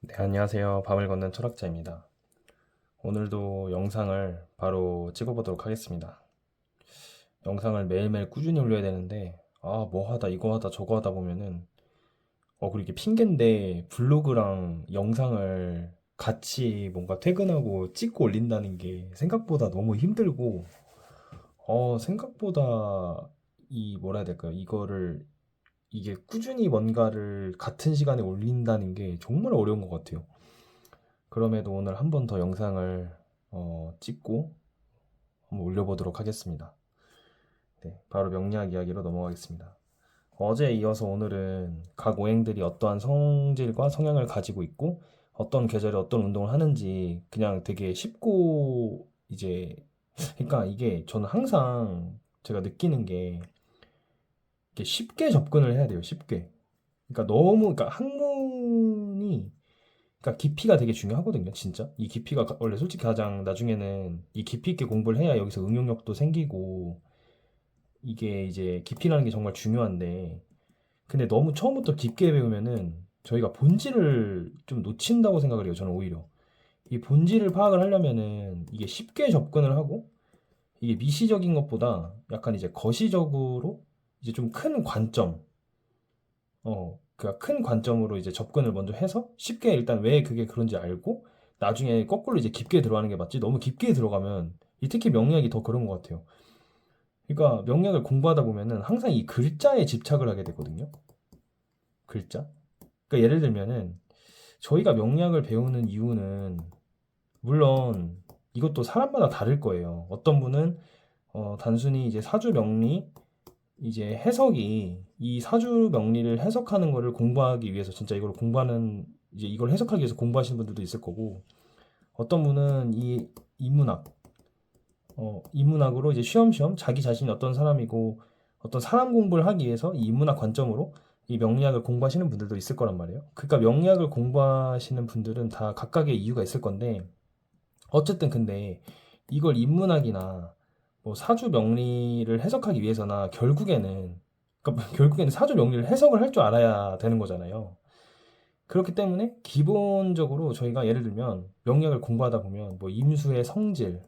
네, 안녕하세요. 밤을 걷는 철학자입니다. 오늘도 영상을 바로 찍어보도록 하겠습니다. 영상을 매일매일 꾸준히 올려야 되는데, 뭐 하다, 이거 하다, 저거 하다 보면은, 그리고 이게 핑계인데 블로그랑 영상을 같이 뭔가 퇴근하고 찍고 올린다는 게 생각보다 너무 힘들고, 생각보다 뭐라 해야 될까요? 이게 꾸준히 뭔가를 같은 시간에 올린다는 게 정말 어려운 것 같아요. 그럼에도 오늘 한 번 더 영상을 찍고 한번 올려보도록 하겠습니다. 네, 바로 명리학 이야기로 넘어가겠습니다. 어제에 이어서 오늘은 각 오행들이 어떠한 성질과 성향을 가지고 있고 어떤 계절에 어떤 운동을 하는지 그냥 되게 쉽고 이제 그러니까 이게 저는 항상 제가 느끼는 게 이게 쉽게 접근을 해야 돼요. 쉽게. 그러니까 학문이 그러니까 깊이가 되게 중요하거든요, 진짜. 이 깊이가 원래 솔직히 가장 나중에는 이 깊이 있게 공부를 해야 여기서 응용력도 생기고 이게 이제 깊이라는 게 정말 중요한데 근데 너무 처음부터 깊게 배우면은 저희가 본질을 좀 놓친다고 생각을 해요, 저는 오히려. 이 본질을 파악을 하려면은 이게 쉽게 접근을 하고 이게 미시적인 것보다 약간 이제 거시적으로 이제 좀 큰 관점, 그러니까 큰 관점으로 이제 접근을 먼저 해서 쉽게 일단 왜 그게 그런지 알고 나중에 거꾸로 이제 깊게 들어가는 게 맞지. 너무 깊게 들어가면 이 특히 명리학이 더 그런 것 같아요. 그러니까 명리학을 공부하다 보면은 항상 이 글자에 집착을 하게 되거든요. 글자. 그러니까 예를 들면은 저희가 명리학을 배우는 이유는 물론 이것도 사람마다 다를 거예요. 어떤 분은 단순히 이제 사주 명리 이제 해석이 이 사주 명리를 해석하는 거를 공부하기 위해서 진짜 이걸 공부하는 이제 이걸 해석하기 위해서 공부하시는 분들도 있을 거고 어떤 분은 이 인문학 인문학으로 이제 쉬엄쉬엄 자기 자신이 어떤 사람이고 어떤 사람 공부를 하기 위해서 이 인문학 관점으로 이 명리학을 공부하시는 분들도 있을 거란 말이에요. 그러니까 명리학을 공부하시는 분들은 다 각각의 이유가 있을 건데 어쨌든 근데 이걸 인문학이나 뭐 사주 명리를 해석하기 위해서나 결국에는 그러니까 결국에는 사주 명리를 해석을 할 줄 알아야 되는 거잖아요. 그렇기 때문에 기본적으로 저희가 예를 들면 명리학을 공부하다 보면 뭐 임수의 성질,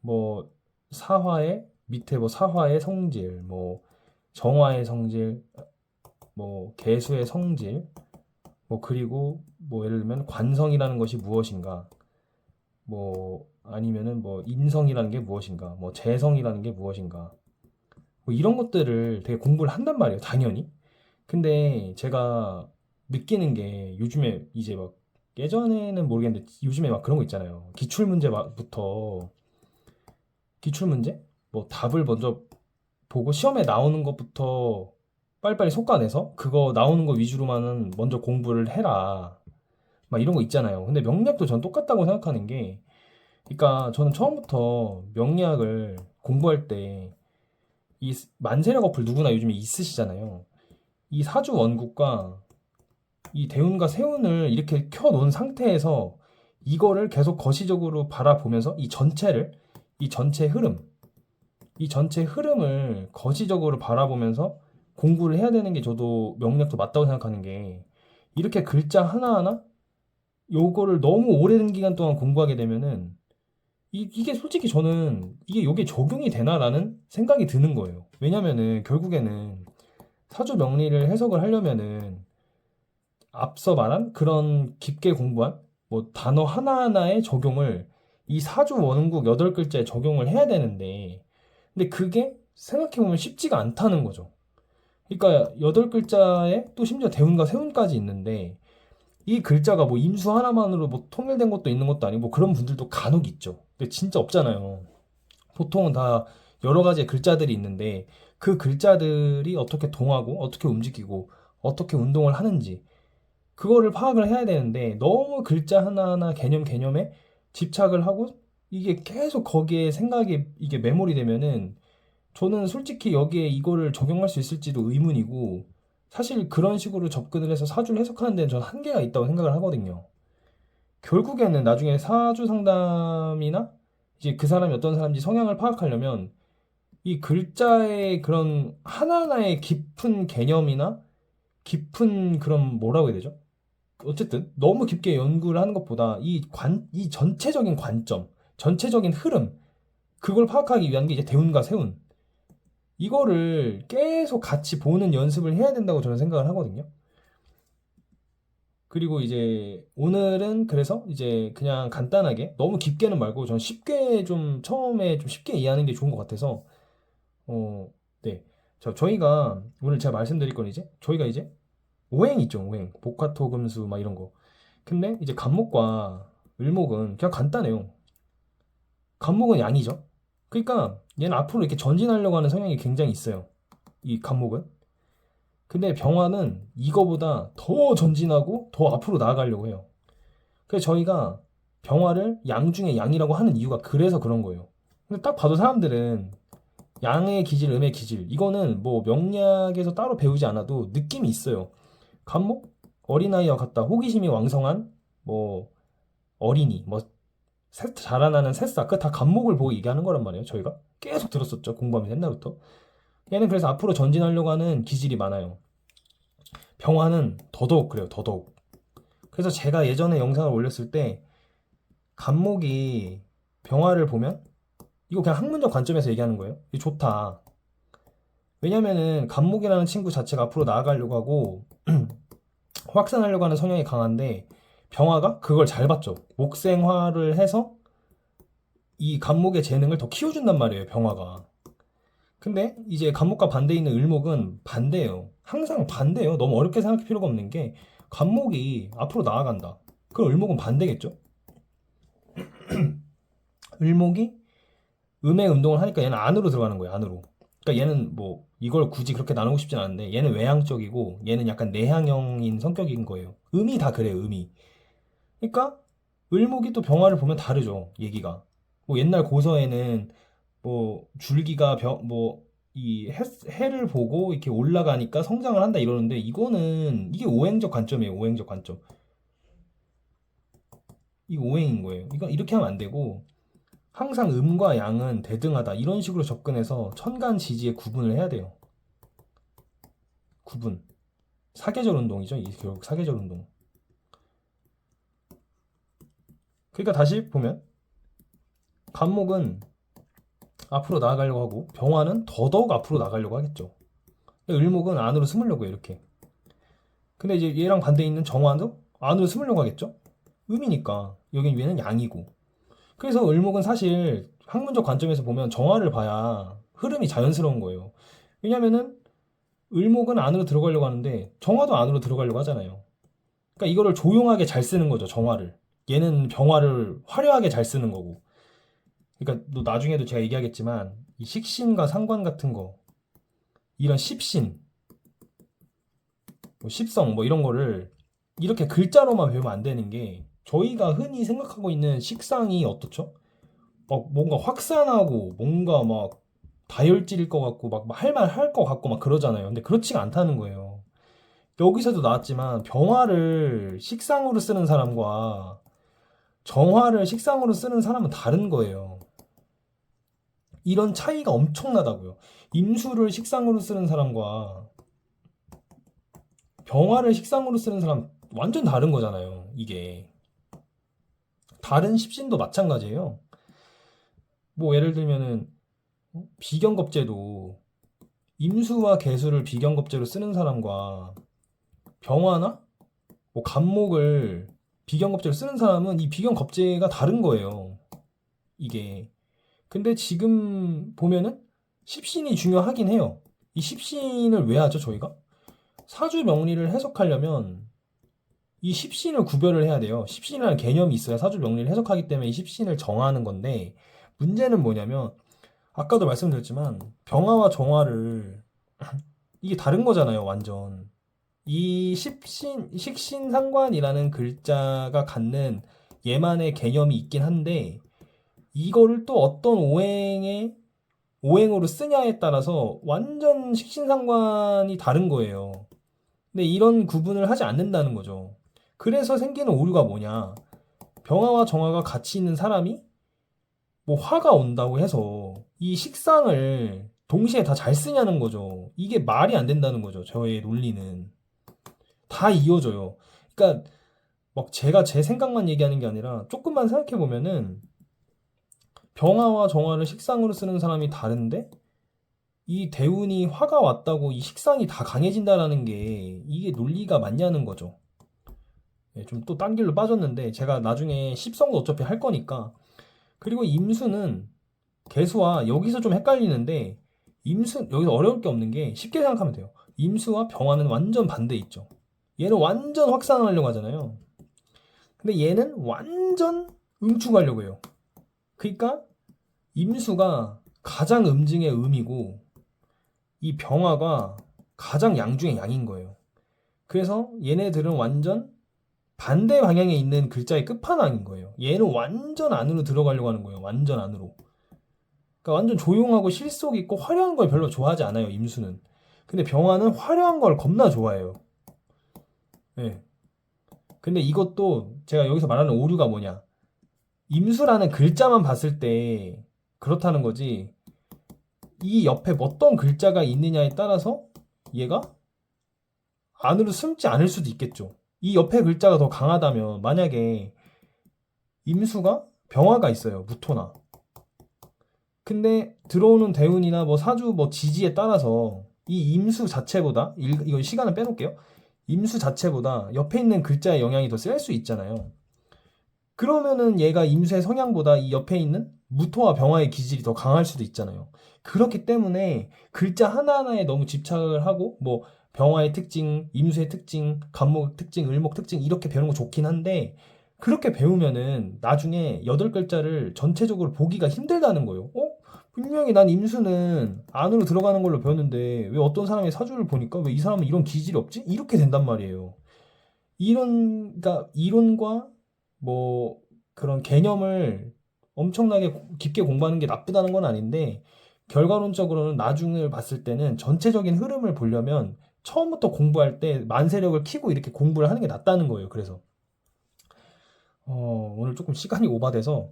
뭐 사화의 밑에 뭐 사화의 성질, 뭐 정화의 성질, 뭐 개수의 성질, 뭐 그리고 뭐 예를 들면 관성이라는 것이 무엇인가, 뭐 아니면은 뭐 인성이라는 게 무엇인가, 뭐 재성이라는 게 무엇인가, 뭐 이런 것들을 되게 공부를 한단 말이에요, 당연히. 근데 제가 느끼는 게 요즘에 이제 막 예전에는 모르겠는데 요즘에 막 그런 거 있잖아요. 기출문제부터 기출문제? 뭐 답을 먼저 보고 시험에 나오는 것부터 빨리빨리 속아내서 그거 나오는 거 위주로만은 먼저 공부를 해라. 막 이런 거 있잖아요. 근데 명리학도 전 똑같다고 생각하는 게 그러니까 저는 처음부터 명리학을 공부할 때 이 만세력 어플 누구나 요즘에 있으시잖아요. 이 사주 원국과 이 대운과 세운을 이렇게 켜놓은 상태에서 이거를 계속 거시적으로 바라보면서 이 전체 흐름, 이 전체 흐름을 거시적으로 바라보면서 공부를 해야 되는 게 저도 명리학도 맞다고 생각하는 게 이렇게 글자 하나하나 요거를 너무 오랜 기간 동안 공부하게 되면은 이게 솔직히 저는 이게 요게 적용이 되나라는 생각이 드는 거예요. 왜냐면은 결국에는 사주 명리를 해석을 하려면은 앞서 말한 그런 깊게 공부한 뭐 단어 하나하나의 적용을 이 사주 원국 8글자에 적용을 해야 되는데 근데 그게 생각해보면 쉽지가 않다는 거죠. 그러니까 8글자에 또 심지어 대운과 세운까지 있는데 이 글자가 뭐 임수 하나만으로 뭐 통일된 것도 있는 것도 아니고 뭐 그런 분들도 간혹 있죠. 근데 진짜 없잖아요. 보통은 다 여러 가지의 글자들이 있는데 그 글자들이 어떻게 동하고 어떻게 움직이고 어떻게 운동을 하는지 그거를 파악을 해야 되는데 너무 글자 하나하나 개념에 집착을 하고 이게 계속 거기에 생각이 이게 메모리 되면은 저는 솔직히 여기에 이거를 적용할 수 있을지도 의문이고 사실 그런 식으로 접근을 해서 사주를 해석하는 데는 저는 한계가 있다고 생각을 하거든요. 결국에는 나중에 사주 상담이나 이제 그 사람이 어떤 사람인지 성향을 파악하려면 이 글자의 그런 하나하나의 깊은 개념이나 깊은 그런 뭐라고 해야 되죠? 어쨌든 너무 깊게 연구를 하는 것보다 이 전체적인 관점, 전체적인 흐름, 그걸 파악하기 위한 게 이제 대운과 세운. 이거를 계속 같이 보는 연습을 해야 된다고 저는 생각을 하거든요. 그리고 이제 오늘은 그래서 이제 그냥 간단하게 너무 깊게는 말고 전 쉽게 좀 처음에 좀 쉽게 이해하는 게 좋은 것 같아서 네. 저희가 오늘 제가 말씀드릴 건 이제 저희가 이제 오행 있죠, 오행. 복화토금수 막 이런 거. 근데 이제 간목과 을목은 그냥 간단해요. 간목은 양이죠. 그러니까 얘는 앞으로 이렇게 전진하려고 하는 성향이 굉장히 있어요. 이 간목은. 근데 병화는 이거보다 더 전진하고 더 앞으로 나아가려고 해요. 그래서 저희가 병화를 양 중에 양이라고 하는 이유가 그래서 그런 거예요. 근데 딱 봐도 사람들은 양의 기질, 음의 기질, 이거는 뭐 명리학에서 따로 배우지 않아도 느낌이 있어요. 간목? 어린아이와 같다. 호기심이 왕성한 뭐 어린이, 뭐 자라나는 새싹, 그 다 간목을 보고 얘기하는 거란 말이에요. 저희가 계속 들었었죠. 공부하면서 옛날부터. 얘는 그래서 앞으로 전진하려고 하는 기질이 많아요. 병화는 더더욱 그래요. 더더욱. 그래서 제가 예전에 영상을 올렸을 때 간목이 병화를 보면 이거 그냥 학문적 관점에서 얘기하는 거예요. 이게 좋다. 왜냐면은 간목이라는 친구 자체가 앞으로 나아가려고 하고 확산하려고 하는 성향이 강한데 병화가 그걸 잘 봤죠. 목생화를 해서 이 간목의 재능을 더 키워준단 말이에요. 병화가. 근데 이제 간목과 반대에 있는 을목은 반대예요. 항상 반대예요. 너무 어렵게 생각할 필요가 없는 게 간목이 앞으로 나아간다. 그럼 을목은 반대겠죠? 을목이 음의 운동을 하니까 얘는 안으로 들어가는 거예요. 안으로. 그러니까 얘는 뭐 이걸 굳이 그렇게 나누고 싶진 않은데 얘는 외향적이고 얘는 약간 내향형인 성격인 거예요. 음이 다 그래요. 음이. 그러니까 을목이 또 병화를 보면 다르죠. 얘기가. 뭐 옛날 고서에는 뭐 줄기가 뭐 이 해를 보고 이렇게 올라가니까 성장을 한다 이러는데 이거는 이게 오행적 관점이에요. 오행적 관점. 이 오행인 거예요. 이거 이렇게 하면 안 되고 항상 음과 양은 대등하다 이런 식으로 접근해서 천간지지의 구분을 해야 돼요. 구분. 사계절 운동이죠. 이 결국 사계절 운동. 그러니까 다시 보면 간목은 앞으로 나아가려고 하고 병화는 더더욱 앞으로 나가려고 하겠죠. 을목은 안으로 숨으려고 해요. 이렇게. 근데 이제 얘랑 반대에 있는 정화도 안으로 숨으려고 하겠죠. 음이니까 여긴 위에는 양이고. 그래서 을목은 사실 학문적 관점에서 보면 정화를 봐야 흐름이 자연스러운 거예요. 왜냐면은 을목은 안으로 들어가려고 하는데 정화도 안으로 들어가려고 하잖아요. 그러니까 이거를 조용하게 잘 쓰는 거죠, 정화를. 얘는 병화를 화려하게 잘 쓰는 거고. 그러니까 또 나중에도 제가 얘기하겠지만 이 식신과 상관 같은 거, 이런 십신, 뭐 십성 뭐 이런 거를 이렇게 글자로만 배우면 안 되는 게 저희가 흔히 생각하고 있는 식상이 어떻죠? 막 뭔가 확산하고 뭔가 막 다혈질일 것 같고 막 할 말 할 것 같고 막 그러잖아요. 근데 그렇지가 않다는 거예요. 여기서도 나왔지만 병화를 식상으로 쓰는 사람과 정화를 식상으로 쓰는 사람은 다른 거예요. 이런 차이가 엄청나다고요. 임수를 식상으로 쓰는 사람과 병화를 식상으로 쓰는 사람 완전 다른 거잖아요. 이게. 다른 십신도 마찬가지예요. 뭐 예를 들면은 비경겁제도 임수와 개수를 비경겁제로 쓰는 사람과 병화나 뭐 간목을 비경겁제로 쓰는 사람은 이 비경겁제가 다른 거예요. 이게. 근데 지금 보면은 십신이 중요하긴 해요. 이 십신을 왜 하죠, 저희가? 사주 명리를 해석하려면 이 십신을 구별을 해야 돼요. 십신이라는 개념이 있어야 사주 명리를 해석하기 때문에 이 십신을 정하는 건데 문제는 뭐냐면 아까도 말씀드렸지만 병화와 정화를 이게 다른 거잖아요, 완전. 이 식신상관이라는 글자가 갖는 얘만의 개념이 있긴 한데 이거를 또 어떤 오행으로 쓰냐에 따라서 완전 식신상관이 다른 거예요. 근데 이런 구분을 하지 않는다는 거죠. 그래서 생기는 오류가 뭐냐? 병화와 정화가 같이 있는 사람이 뭐 화가 온다고 해서 이 식상을 동시에 다 잘 쓰냐는 거죠. 이게 말이 안 된다는 거죠. 저의 논리는. 다 이어져요. 그러니까 막 제가 제 생각만 얘기하는 게 아니라 조금만 생각해 보면은 병화와 정화를 식상으로 쓰는 사람이 다른데 이 대운이 화가 왔다고 이 식상이 다 강해진다라는 게 이게 논리가 맞냐는 거죠. 좀 또 딴 길로 빠졌는데 제가 나중에 십성도 어차피 할 거니까. 그리고 임수는 개수와 여기서 좀 헷갈리는데 임수 여기서 어려울 게 없는 게 쉽게 생각하면 돼요. 임수와 병화는 완전 반대 있죠. 얘는 완전 확산하려고 하잖아요. 근데 얘는 완전 응축하려고 해요. 그러니까 임수가 가장 음중의 음이고 이 병화가 가장 양 중의 양인 거예요. 그래서 얘네들은 완전 반대 방향에 있는 글자의 끝판왕인 거예요. 얘는 완전 안으로 들어가려고 하는 거예요. 완전 안으로. 그러니까 완전 조용하고 실속 있고 화려한 걸 별로 좋아하지 않아요. 임수는. 근데 병화는 화려한 걸 겁나 좋아해요. 네. 근데 이것도 제가 여기서 말하는 오류가 뭐냐? 임수라는 글자만 봤을 때 그렇다는 거지. 이 옆에 어떤 글자가 있느냐에 따라서 얘가 안으로 숨지 않을 수도 있겠죠. 이 옆에 글자가 더 강하다면 만약에 임수가 병화가 있어요. 무토나. 근데 들어오는 대운이나 뭐 사주 뭐 지지에 따라서 이 임수 자체보다 이거 시간을 빼놓을게요. 임수 자체보다 옆에 있는 글자의 영향이 더 셀 수 있잖아요. 그러면은 얘가 임수의 성향보다 이 옆에 있는 무토와 병화의 기질이 더 강할 수도 있잖아요. 그렇기 때문에 글자 하나하나에 너무 집착을 하고 뭐 병화의 특징, 임수의 특징, 간목 특징, 을목 특징 이렇게 배우는 거 좋긴 한데 그렇게 배우면은 나중에 8글자를 전체적으로 보기가 힘들다는 거예요. 분명히 난 임수는 안으로 들어가는 걸로 배웠는데 왜 어떤 사람의 사주를 보니까 왜 이 사람은 이런 기질이 없지? 이렇게 된단 말이에요. 그러니까 이론과 뭐 그런 개념을 엄청나게 깊게 공부하는 게 나쁘다는 건 아닌데 결과론적으로는 나중을 봤을 때는 전체적인 흐름을 보려면 처음부터 공부할 때 만세력을 키고 이렇게 공부를 하는 게 낫다는 거예요. 그래서 오늘 조금 시간이 오바돼서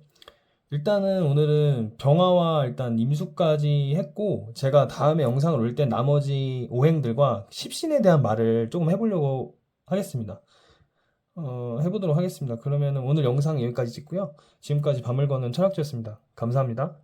일단은 오늘은 병화와 일단 임수까지 했고 제가 다음에 영상을 올 때 나머지 오행들과 십신에 대한 말을 조금 해보려고 하겠습니다. 해보도록 하겠습니다. 그러면 오늘 영상 여기까지 찍고요. 지금까지 밤을 거는 철학주였습니다. 감사합니다.